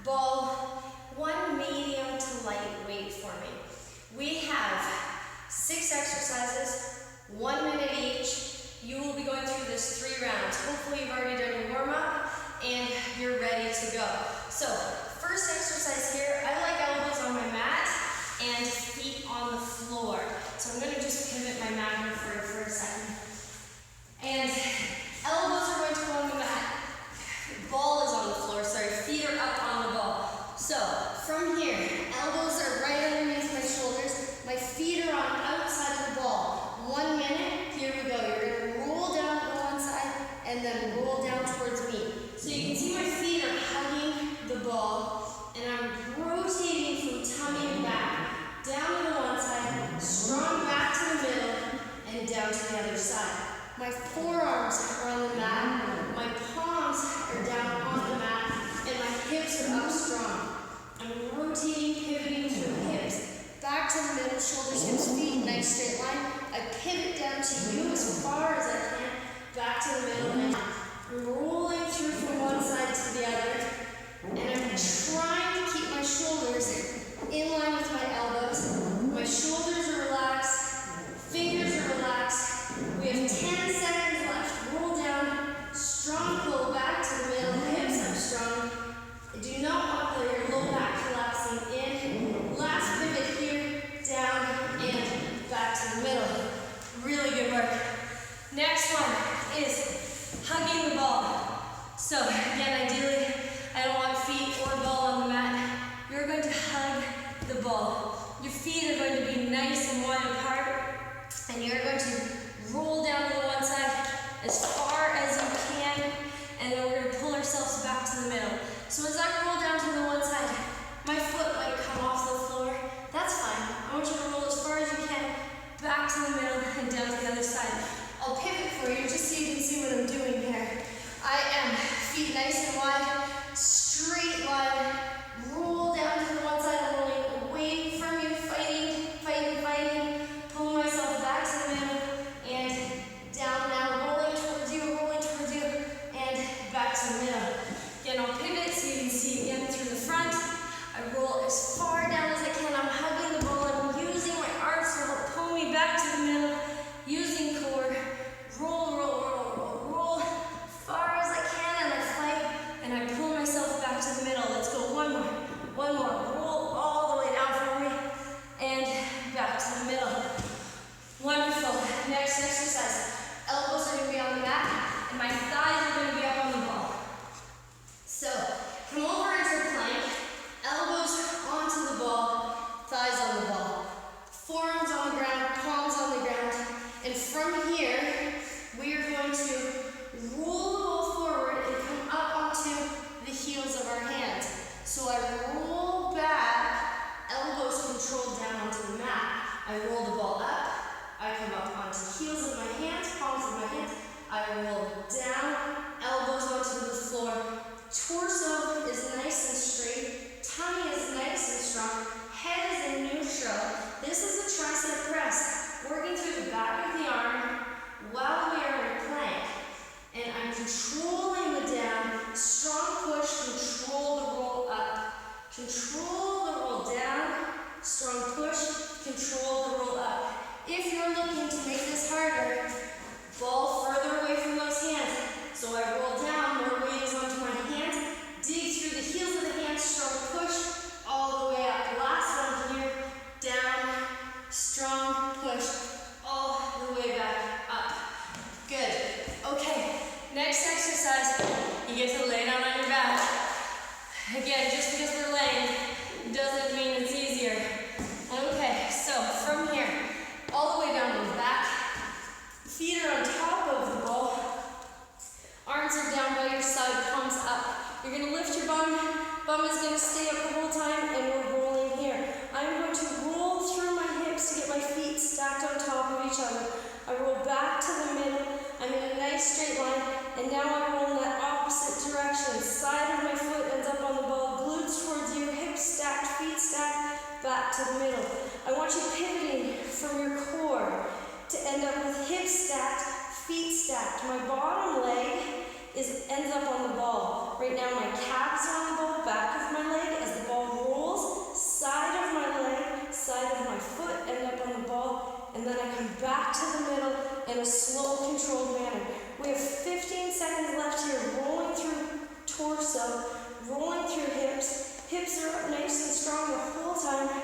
ball, one medium to light weight for me. We have 6 exercises, 1 minute each. You will be going through this 3 rounds. Hopefully you've already done your warm-up and you're ready to go. So, first exercise here, I like elbows on my mat and feet on the floor. So I'm going to just pivot my mat here for a second. And elbows are going to go on the mat. Ball is on the floor, sorry, feet are up on the ball. So, from here, elbows are right underneath my shoulders. My feet are on outside of the ball. 1 minute, here we go. You're going to roll down to one side and then roll down towards me. So you can see my feet are hugging the ball and I'm rotating from tummy and back. Down to the one side, strong back to the middle, and down to the other side. My forearms are on the mat, my palms are down on the mat, and my hips are up strong. I'm rotating, pivoting through the hips. Back to the middle, shoulders, hips, feet, nice straight line. I pivot down to you as far as I can, back to the middle, and I'm rolling through from one side to the other, and I'm trying to keep my shoulders in line with my elbows. My shoulders are relaxed, fingers are relaxed. We have 10 seconds left. Roll down, strong pull back to the middle, hips up strong. Do not want your low back collapsing in. Last pivot here, down and back to the middle. Really good work. Next one is hugging the ball. So again, ideally, I don't want feet or ball on the mat. You're going to hug the ball. Your feet are going to be nice and wide apart, and you're going to roll down to the one side as far as you can, and then we're going to pull ourselves back to the middle. So as I roll down to the one side, my foot might come off the floor. That's fine. I want you to roll as far as you can, back to the middle and down to the other side. I'll pivot for you just so you can see what I'm doing here. I am feet nice and wide, straight line, roll down to the one side, I'm rolling away from you, fighting, pull myself back to the middle, and down now, rolling towards you, and back to the middle. Again, I'll pivot so you can see again through the front. I roll as far down as I can. I'm hugging the ball. I'm using my arms to help pull me back to the middle, using core. Roll, far as I can, and I fight, and I pull myself back to the middle. Let's go, one more. Roll all the way down for me, and back to the middle. Wonderful. Next exercise. Elbows are going to be on the mat, and my thighs are going to be up on the ball. So, come over into plank, elbows onto the ball, thighs on the ball. Forearms on the ground, palms on the ground. And from here, we are going to roll the ball forward and come up onto the heels of our hands. So I roll back, elbows controlled down onto the mat. I roll the ball up, I come up onto heels of my hands, palms of my hands. I roll down, elbows onto the floor. Torso is nice and straight, tummy is nice and strong, head is in neutral. This is a tricep press, working through the back of the arm while we are in a plank. And I'm controlling the down, strong push, control the roll up, control the roll down, strong push, control the roll up. If you're looking to make this harder, ball further away from those hands. So I roll down, more weight is onto my hands, dig through the heels of the hands, strong push, all the way up. Last one here, down, strong push, all the way back up. Good. Okay, next exercise, you get to lay down on your back. Again, just because we're laying doesn't mean it's easier. Okay, so from here, all the way down to the back, feet are on top of the ball. Arms are down by your side, palms up. You're going to lift your bum. Bum is going to stay up the whole time, and we're rolling here. I'm going to roll through my hips to get my feet stacked on top of each other. I roll back to the middle. I'm in a nice straight line, and now I roll in that opposite direction. Side of my foot ends up on the ball, glutes towards you, hips stacked, feet stacked, back to the middle. I want you pivoting from your core to end up with hips stacked, feet stacked. My bottom leg ends up on the ball. Right now my calves are on the ball, back of my leg. As the ball rolls, side of my leg, side of my foot end up on the ball, and then I come back to the middle in a slow, controlled manner. We have 15 seconds left here, rolling through torso, rolling through hips. Hips are up nice and strong the whole time.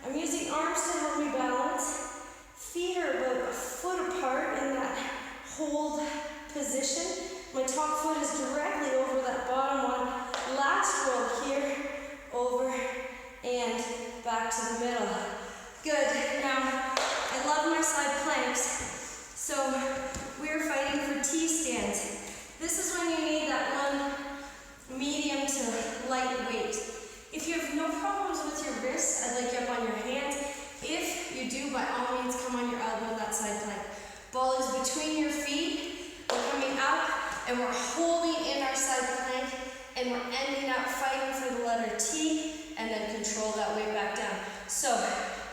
I'm using arms to help me balance. Feet are about a foot apart in that hold position. My top foot is directly over that bottom one. Last roll here, over and back to the middle. Good. Now, I love my side planks. So we're fighting for T-stands. This is when you need that one medium to light weight. If you have no problems with your wrists, I'd like you up on your hands. If you do, by all means, come on your elbow in that side plank. Ball is between your feet. We're coming up and we're holding in our side plank and we're ending up fighting for the letter T and then control that weight back down. So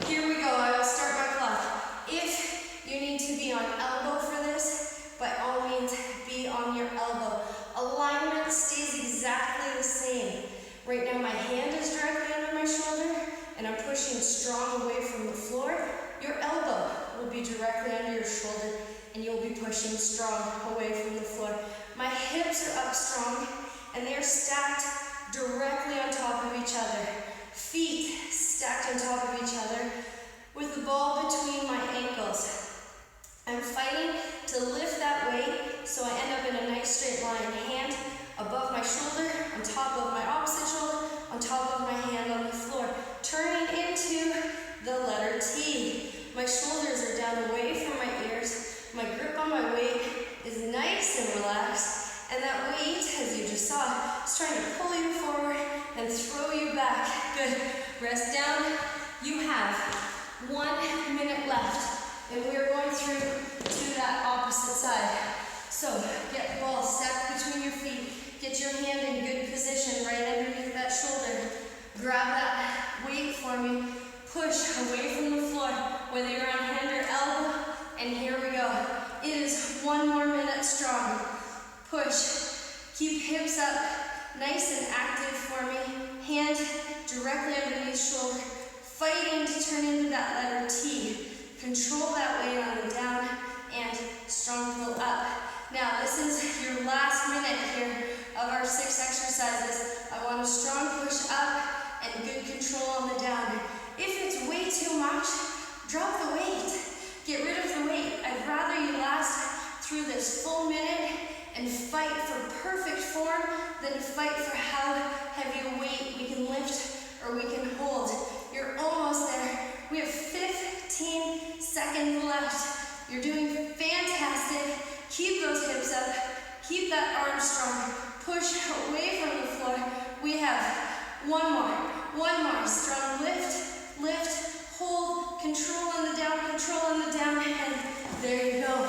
here we go. I will start my clock. If you need to be on elbow for this, by all means, be on your elbow. Alignment stays exactly the same. Right now my hand is directly under my shoulder and I'm pushing strong away from the floor. Your elbow will be directly under your shoulder and you'll be pushing strong away from the floor. My hips are up strong and they're stacked directly on top of each other. Feet stacked on top of each other with the ball between my ankles. I'm fighting to lift that weight so I end up in a nice straight line. Hand above my shoulder, on top of my opposite shoulder, on top of my hand on the floor. Turning into the letter T. My shoulders are down away from my ears. My grip on my weight is nice and relaxed. And that weight, as you just saw, is trying to pull you forward and throw you back. Good. Rest down. You have 1 minute left. And we are going through to that opposite side. So get the ball stacked between your feet. Get your hand in good position right underneath that shoulder. Grab that weight for me. Push away from the floor, whether you're on hand or elbow. And here we go. It is 1 more minute strong. Push. Keep hips up, nice and active for me. Hand directly underneath shoulder. Fighting to turn into that letter T. Control that weight on the down and strong pull up. Now this is your last minute here of our 6 exercises. I want a strong push up and good control on the down. If it's way too much, drop the weight. Get rid of the weight. I'd rather you last through this full minute and fight for perfect form than fight for how heavy a weight we can lift or we can hold. You're almost there. We have 15 seconds left. You're doing fantastic. Keep those hips up. Keep that arm strong. Push away from the floor. We have one more. Strong lift, lift, hold, control on the down, and there you go.